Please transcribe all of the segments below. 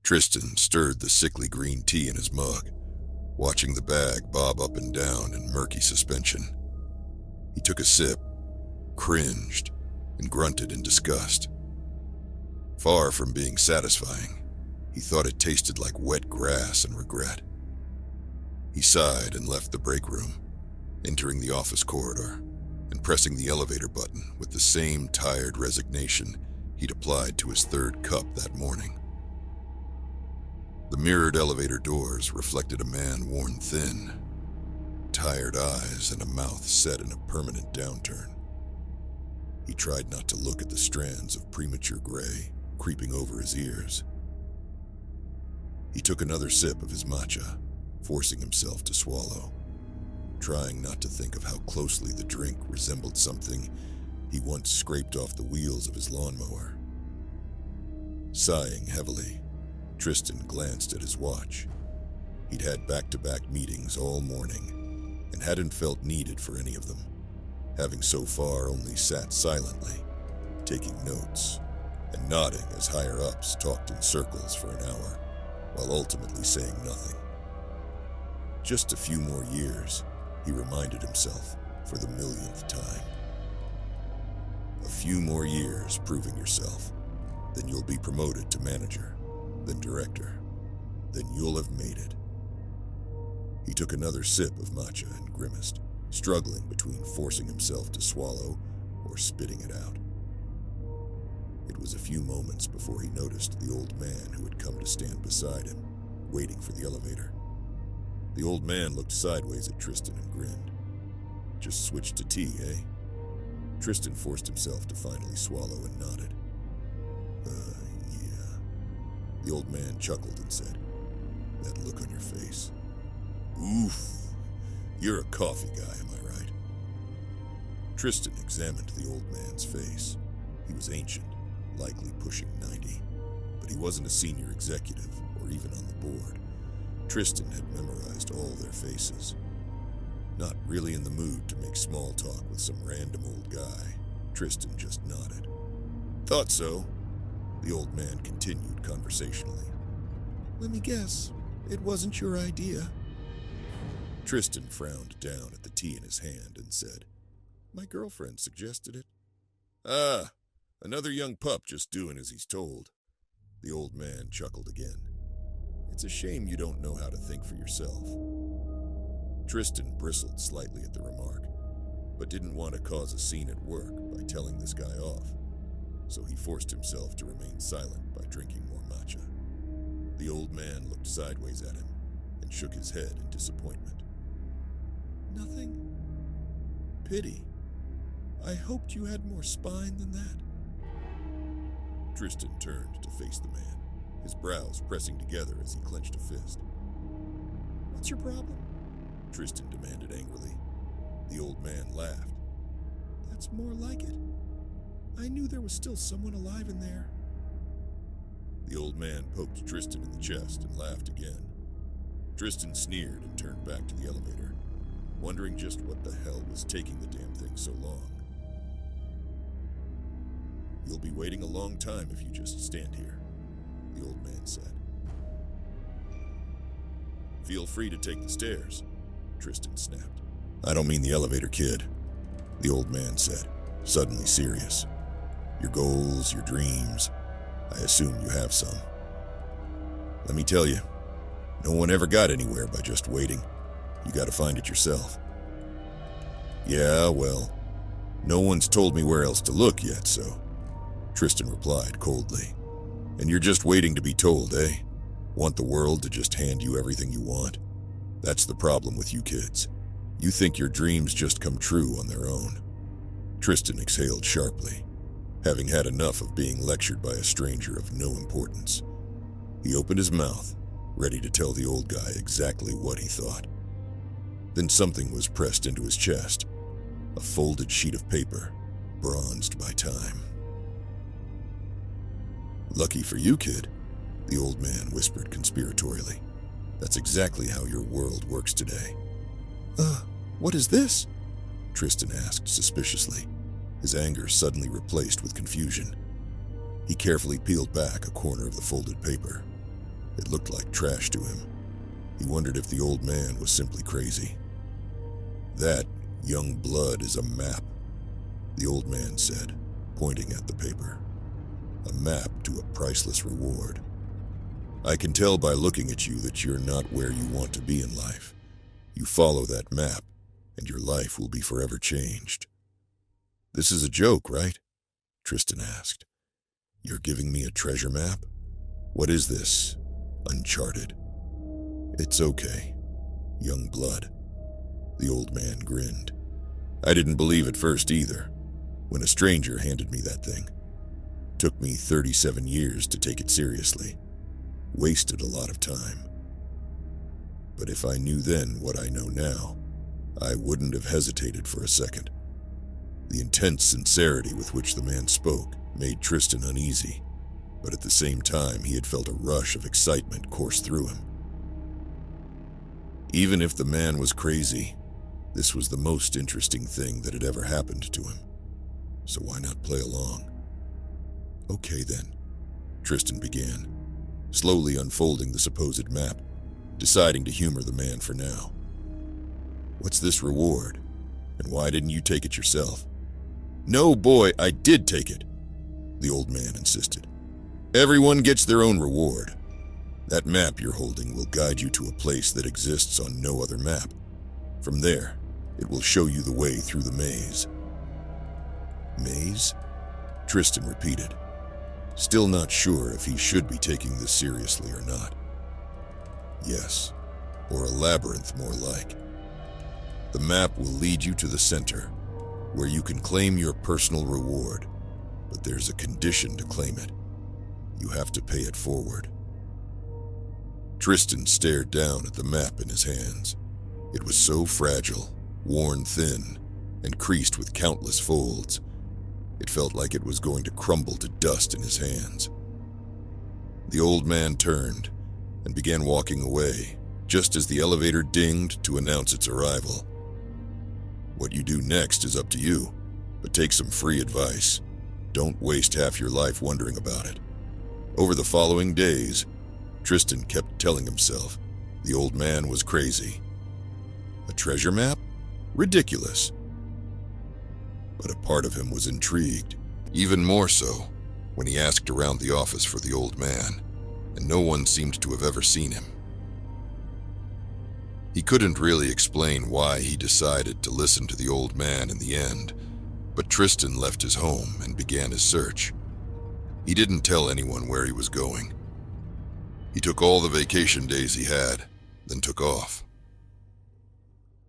Tristan stirred the sickly green tea in his mug, watching the bag bob up and down in murky suspension. He took a sip, cringed, and grunted in disgust. Far from being satisfying, he thought it tasted like wet grass and regret. He sighed and left the break room, entering the office corridor and pressing the elevator button with the same tired resignation he'd applied to his third cup that morning. The mirrored elevator doors reflected a man worn thin, tired eyes and a mouth set in a permanent downturn. He tried not to look at the strands of premature gray creeping over his ears. He took another sip of his matcha, forcing himself to swallow, trying not to think of how closely the drink resembled something he once scraped off the wheels of his lawnmower. Sighing heavily, Tristan glanced at his watch. He'd had back-to-back meetings all morning and hadn't felt needed for any of them, having so far only sat silently, taking notes and nodding as higher-ups talked in circles for an hour, while ultimately saying nothing. Just a few more years, he reminded himself for the millionth time. A few more years proving yourself, then you'll be promoted to manager, then director, then you'll have made it. He took another sip of matcha and grimaced, struggling between forcing himself to swallow or spitting it out. It was a few moments before he noticed the old man who had come to stand beside him, waiting for the elevator. The old man looked sideways at Tristan and grinned. "Just switched to tea, eh?" Tristan forced himself to finally swallow and nodded. Yeah. The old man chuckled and said, "That look on your face. Oof, you're a coffee guy, am I right?" Tristan examined the old man's face. He was ancient, likely pushing 90, but he wasn't a senior executive or even on the board. Tristan had memorized all their faces. Not really in the mood to make small talk with some random old guy, Tristan just nodded. "Thought so," the old man continued conversationally. "Let me guess, it wasn't your idea." Tristan frowned down at the tea in his hand and said, "My girlfriend suggested it." "Ah, another young pup just doing as he's told." The old man chuckled again. "It's a shame you don't know how to think for yourself." Tristan bristled slightly at the remark, but didn't want to cause a scene at work by telling this guy off, so he forced himself to remain silent by drinking more matcha. The old man looked sideways at him and shook his head in disappointment. "Nothing? Pity. I hoped you had more spine than that." Tristan turned to face the man, his brows pressing together as he clenched a fist. "What's your problem?" Tristan demanded angrily. The old man laughed. "That's more like it. I knew there was still someone alive in there." The old man poked Tristan in the chest and laughed again. Tristan sneered and turned back to the elevator, wondering just what the hell was taking the damn thing so long. "You'll be waiting a long time if you just stand here," the old man said. "Feel free to take the stairs," Tristan snapped. "I don't mean the elevator, kid," the old man said, suddenly serious. "Your goals, your dreams, I assume you have some. Let me tell you, no one ever got anywhere by just waiting. You gotta find it yourself." "Yeah, well, no one's told me where else to look yet, so," Tristan replied coldly. "And you're just waiting to be told, eh? Want the world to just hand you everything you want? That's the problem with you kids. You think your dreams just come true on their own." Tristan exhaled sharply, having had enough of being lectured by a stranger of no importance. He opened his mouth, ready to tell the old guy exactly what he thought. Then something was pressed into his chest, a folded sheet of paper, bronzed by time. "Lucky for you, kid," the old man whispered conspiratorially. "That's exactly how your world works today." What is this?" Tristan asked suspiciously, his anger suddenly replaced with confusion. He carefully peeled back a corner of the folded paper. It looked like trash to him. He wondered if the old man was simply crazy. "That, young blood, is a map," the old man said, pointing at the paper. "A map to a priceless reward. I can tell by looking at you that you're not where you want to be in life. You follow that map, and your life will be forever changed." "This is a joke, right?" Tristan asked. "You're giving me a treasure map? What is this? Uncharted?" "It's okay, young blood." The old man grinned. "I didn't believe at first either, when a stranger handed me that thing. Took me 37 years to take it seriously. Wasted a lot of time. But if I knew then what I know now, I wouldn't have hesitated for a second." The intense sincerity with which the man spoke made Tristan uneasy, but at the same time he had felt a rush of excitement course through him. Even if the man was crazy, this was the most interesting thing that had ever happened to him. So why not play along? "Okay then," Tristan began, slowly unfolding the supposed map, deciding to humor the man for now. "What's this reward? And why didn't you take it yourself?" "No, boy, I did take it," the old man insisted. "Everyone gets their own reward. That map you're holding will guide you to a place that exists on no other map. From there, it will show you the way through the maze." "Maze?" Tristan repeated, still not sure if he should be taking this seriously or not. "Yes, or a labyrinth more like. The map will lead you to the center, where you can claim your personal reward, but there's a condition to claim it. You have to pay it forward." Tristan stared down at the map in his hands. It was so fragile, worn thin, and creased with countless folds. It felt like it was going to crumble to dust in his hands. The old man turned and began walking away, just as the elevator dinged to announce its arrival. "What you do next is up to you, but take some free advice. Don't waste half your life wondering about it." Over the following days, Tristan kept telling himself the old man was crazy. A treasure map? Ridiculous. But a part of him was intrigued, even more so when he asked around the office for the old man, and no one seemed to have ever seen him. He couldn't really explain why he decided to listen to the old man in the end, but Tristan left his home and began his search. He didn't tell anyone where he was going. He took all the vacation days he had, then took off.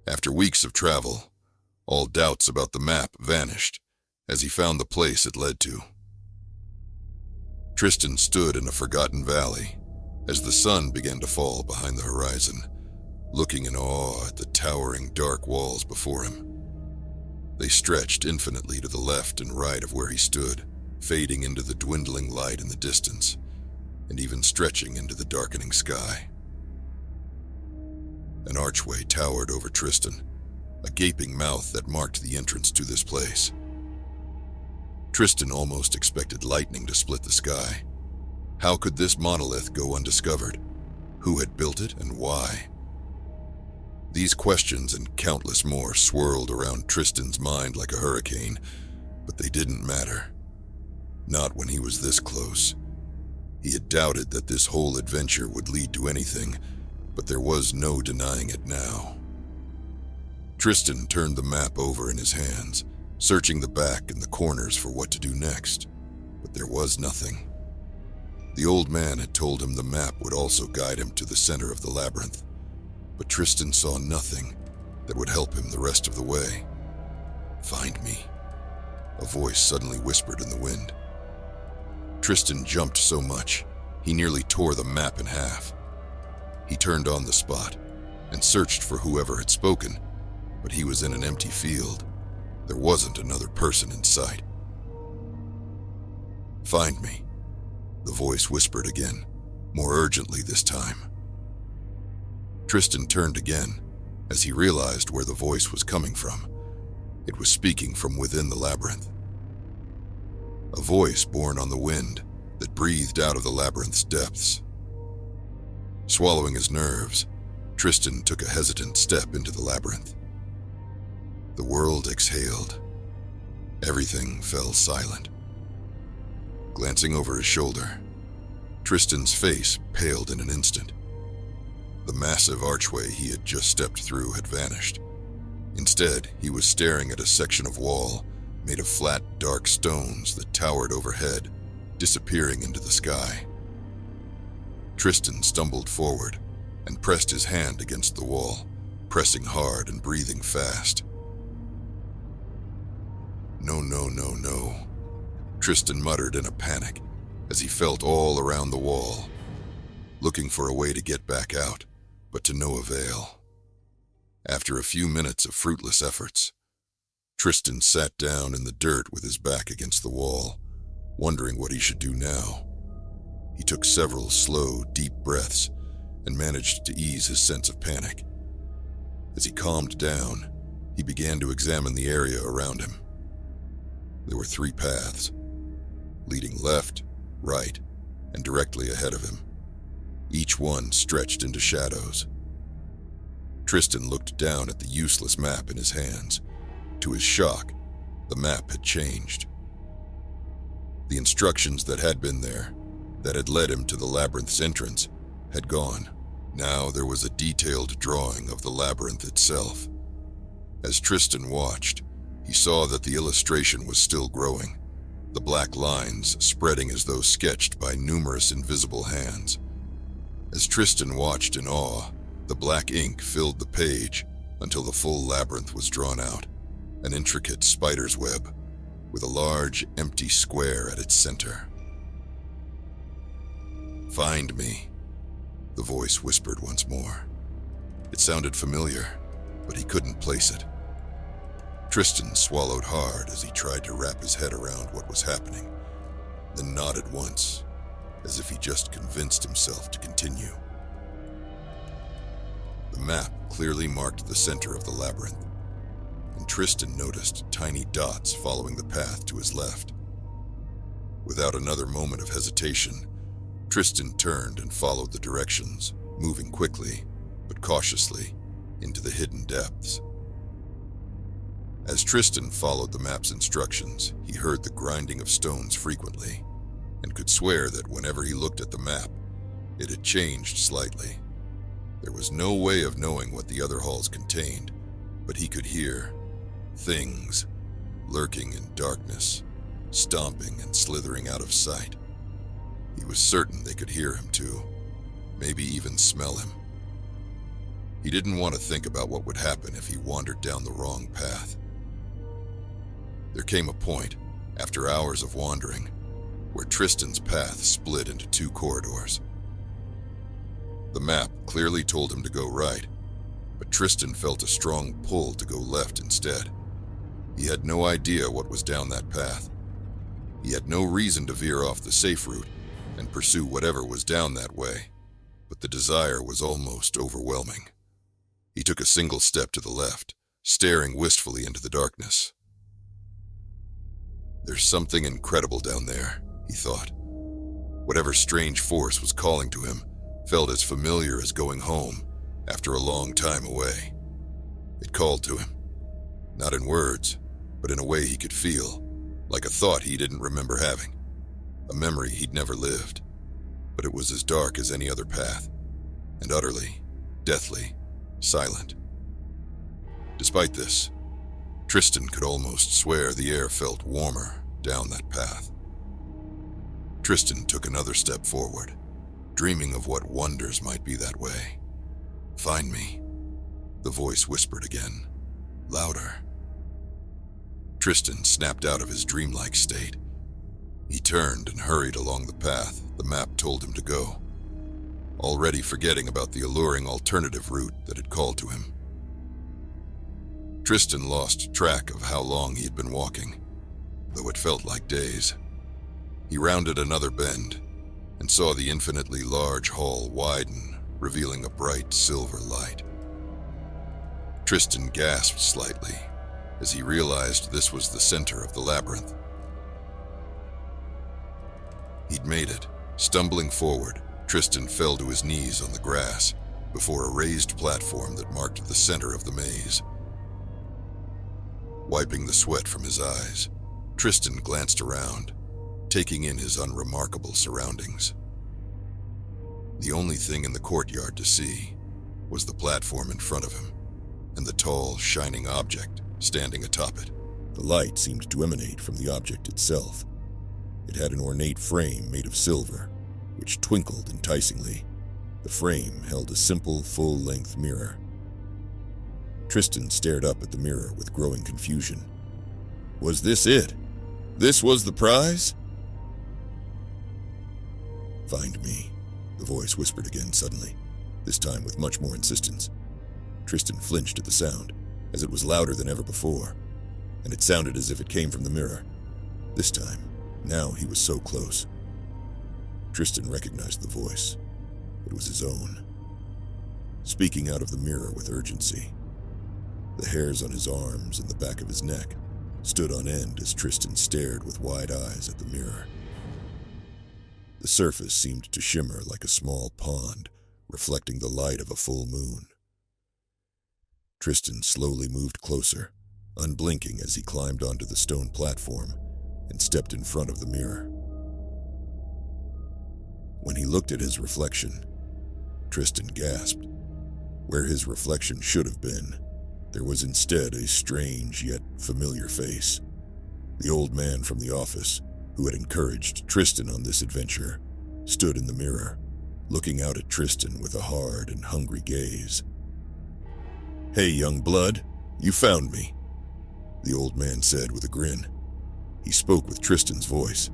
After weeks of travel, all doubts about the map vanished as he found the place it led to. Tristan stood in a forgotten valley as the sun began to fall behind the horizon, looking in awe at the towering dark walls before him. They stretched infinitely to the left and right of where he stood, fading into the dwindling light in the distance, and even stretching into the darkening sky. An archway towered over Tristan, a gaping mouth that marked the entrance to this place. Tristan almost expected lightning to split the sky. How could this monolith go undiscovered? Who had built it and why? These questions and countless more swirled around Tristan's mind like a hurricane, but they didn't matter. Not when he was this close. He had doubted that this whole adventure would lead to anything, but there was no denying it now. Tristan turned the map over in his hands, searching the back and the corners for what to do next, but there was nothing. The old man had told him the map would also guide him to the center of the labyrinth, but Tristan saw nothing that would help him the rest of the way. "Find me," a voice suddenly whispered in the wind. Tristan jumped so much, he nearly tore the map in half. He turned on the spot and searched for whoever had spoken, but he was in an empty field. There wasn't another person in sight. "Find me," the voice whispered again, more urgently this time. Tristan turned again as he realized where the voice was coming from. It was speaking from within the labyrinth. A voice born on the wind that breathed out of the labyrinth's depths. Swallowing his nerves, Tristan took a hesitant step into the labyrinth. The world exhaled. Everything fell silent. Glancing over his shoulder, Tristan's face paled in an instant. The massive archway he had just stepped through had vanished. Instead, he was staring at a section of wall made of flat, dark stones that towered overhead, disappearing into the sky. Tristan stumbled forward and pressed his hand against the wall, pressing hard and breathing fast. No, no, no, no, Tristan muttered in a panic as he felt all around the wall, looking for a way to get back out, but to no avail. After a few minutes of fruitless efforts, Tristan sat down in the dirt with his back against the wall, wondering what he should do now. He took several slow, deep breaths and managed to ease his sense of panic. As he calmed down, he began to examine the area around him. There were 3 paths, leading left, right, and directly ahead of him. Each one stretched into shadows. Tristan looked down at the useless map in his hands. To his shock, the map had changed. The instructions that had been there, that had led him to the labyrinth's entrance, had gone. Now there was a detailed drawing of the labyrinth itself. As Tristan watched, he saw that the illustration was still growing, the black lines spreading as though sketched by numerous invisible hands. As Tristan watched in awe, the black ink filled the page until the full labyrinth was drawn out, an intricate spider's web with a large, empty square at its center. "Find me," the voice whispered once more. It sounded familiar, but he couldn't place it. Tristan swallowed hard as he tried to wrap his head around what was happening, then nodded once, as if he just convinced himself to continue. The map clearly marked the center of the labyrinth, and Tristan noticed tiny dots following the path to his left. Without another moment of hesitation, Tristan turned and followed the directions, moving quickly, but cautiously, into the hidden depths. As Tristan followed the map's instructions, he heard the grinding of stones frequently, and could swear that whenever he looked at the map, it had changed slightly. There was no way of knowing what the other halls contained, but he could hear things lurking in darkness, stomping and slithering out of sight. He was certain they could hear him too, maybe even smell him. He didn't want to think about what would happen if he wandered down the wrong path. There came a point, after hours of wandering, where Tristan's path split into 2 corridors. The map clearly told him to go right, but Tristan felt a strong pull to go left instead. He had no idea what was down that path. He had no reason to veer off the safe route and pursue whatever was down that way, but the desire was almost overwhelming. He took a single step to the left, staring wistfully into the darkness. "There's something incredible down there," he thought. Whatever strange force was calling to him felt as familiar as going home after a long time away. It called to him, not in words, but in a way he could feel, like a thought he didn't remember having, a memory he'd never lived. But it was as dark as any other path, and utterly, deathly, silent. Despite this, Tristan could almost swear the air felt warmer down that path. Tristan took another step forward, dreaming of what wonders might be that way. "Find me," the voice whispered again, louder. Tristan snapped out of his dreamlike state. He turned and hurried along the path the map told him to go, already forgetting about the alluring alternative route that had called to him. Tristan lost track of how long he had been walking, though it felt like days. He rounded another bend and saw the infinitely large hall widen, revealing a bright silver light. Tristan gasped slightly as he realized this was the center of the labyrinth. He'd made it. Stumbling forward, Tristan fell to his knees on the grass before a raised platform that marked the center of the maze. Wiping the sweat from his eyes, Tristan glanced around, taking in his unremarkable surroundings. The only thing in the courtyard to see was the platform in front of him and the tall, shining object standing atop it. The light seemed to emanate from the object itself. It had an ornate frame made of silver, which twinkled enticingly. The frame held a simple, full-length mirror. Tristan stared up at the mirror with growing confusion. Was this it? This was the prize? Find me, the voice whispered again suddenly, this time with much more insistence. Tristan flinched at the sound, as it was louder than ever before, and it sounded as if it came from the mirror. This time, now he was so close. Tristan recognized the voice. It was his own, speaking out of the mirror with urgency. The hairs on his arms and the back of his neck stood on end as Tristan stared with wide eyes at the mirror. The surface seemed to shimmer like a small pond, reflecting the light of a full moon. Tristan slowly moved closer, unblinking as he climbed onto the stone platform and stepped in front of the mirror. When he looked at his reflection, Tristan gasped. Where his reflection should have been, there was instead a strange yet familiar face. The old man from the office, who had encouraged Tristan on this adventure, stood in the mirror, looking out at Tristan with a hard and hungry gaze. "Hey, young blood, you found me," the old man said with a grin. He spoke with Tristan's voice.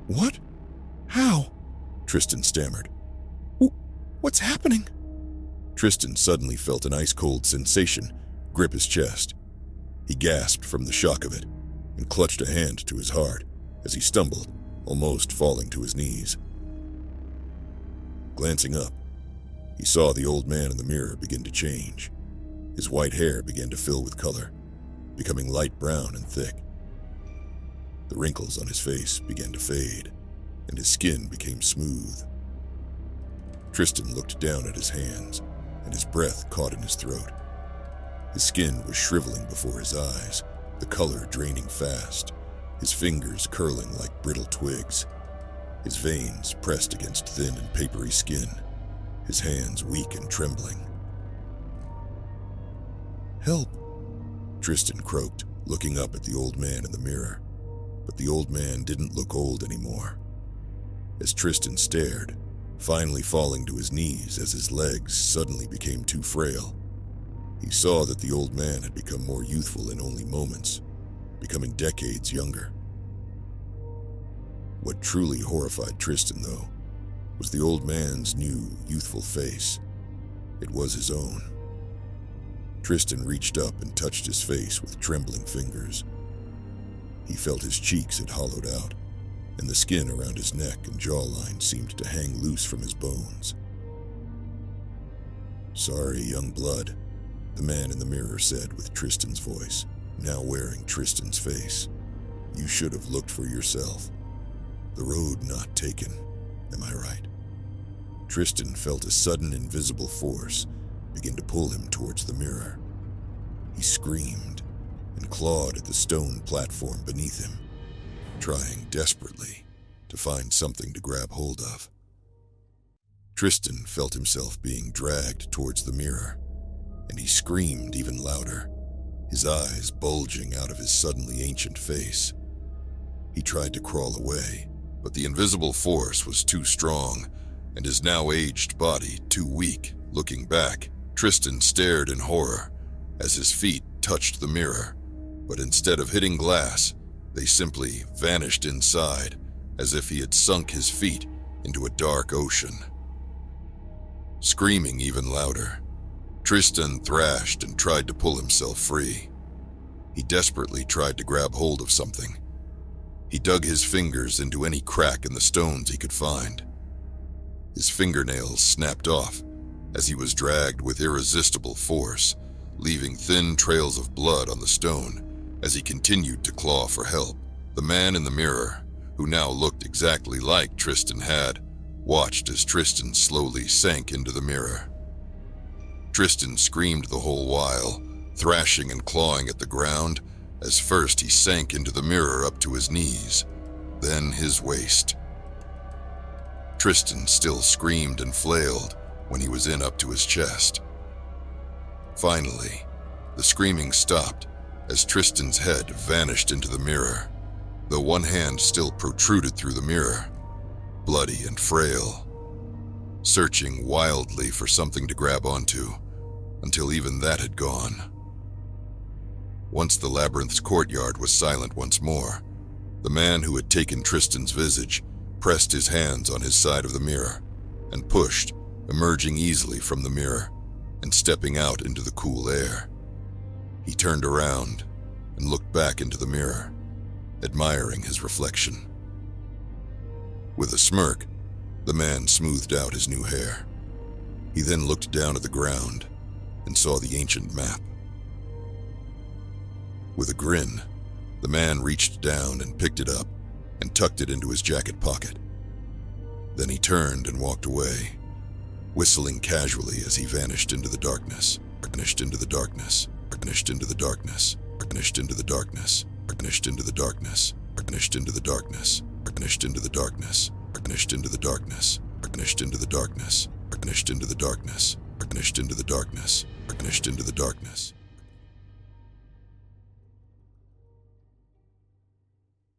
"What? How?" Tristan stammered. "What's happening?" Tristan suddenly felt an ice-cold sensation grip his chest. He gasped from the shock of it and clutched a hand to his heart as he stumbled, almost falling to his knees. Glancing up, he saw the old man in the mirror begin to change. His white hair began to fill with color, becoming light brown and thick. The wrinkles on his face began to fade, and his skin became smooth. Tristan looked down at his hands, and his breath caught in his throat. His skin was shriveling before his eyes, the color draining fast, his fingers curling like brittle twigs, his veins pressed against thin and papery skin, his hands weak and trembling. "Help," Tristan croaked, looking up at the old man in the mirror. But the old man didn't look old anymore. As Tristan stared, finally falling to his knees as his legs suddenly became too frail, he saw that the old man had become more youthful in only moments, becoming decades younger. What truly horrified Tristan, though, was the old man's new, youthful face. It was his own. Tristan reached up and touched his face with trembling fingers. He felt his cheeks had hollowed out, and the skin around his neck and jawline seemed to hang loose from his bones. "Sorry, young blood," the man in the mirror said with Tristan's voice, now wearing Tristan's face. "You should have looked for yourself. The road not taken, am I right?" Tristan felt a sudden invisible force begin to pull him towards the mirror. He screamed and clawed at the stone platform beneath him, trying desperately to find something to grab hold of. Tristan felt himself being dragged towards the mirror, and he screamed even louder, his eyes bulging out of his suddenly ancient face. He tried to crawl away, but the invisible force was too strong, and his now aged body too weak. Looking back, Tristan stared in horror as his feet touched the mirror, but instead of hitting glass, they simply vanished inside, as if he had sunk his feet into a dark ocean. Screaming even louder, Tristan thrashed and tried to pull himself free. He desperately tried to grab hold of something. He dug his fingers into any crack in the stones he could find. His fingernails snapped off as he was dragged with irresistible force, leaving thin trails of blood on the stone as he continued to claw for help. The man in the mirror, who now looked exactly like Tristan had, watched as Tristan slowly sank into the mirror. Tristan screamed the whole while, thrashing and clawing at the ground, as first he sank into the mirror up to his knees, then his waist. Tristan still screamed and flailed when he was in up to his chest. Finally, the screaming stopped as Tristan's head vanished into the mirror, though one hand still protruded through the mirror, bloody and frail, searching wildly for something to grab onto, until even that had gone. Once the labyrinth's courtyard was silent once more, the man who had taken Tristan's visage pressed his hands on his side of the mirror and pushed, emerging easily from the mirror and stepping out into the cool air. He turned around and looked back into the mirror, admiring his reflection. With a smirk, the man smoothed out his new hair. He then looked down at the ground and saw the ancient map. With a grin, the man reached down and picked it up and tucked it into his jacket pocket. Then he turned and walked away, whistling casually as he vanished into the darkness, vanished into the darkness, vanished into the darkness, vanished into the darkness, vanished into the darkness, vanished into the darkness, vanished into the darkness, vanished into the darkness, vanished into the darkness, vanished into the darkness, vanished into the darkness, vanished into the darkness.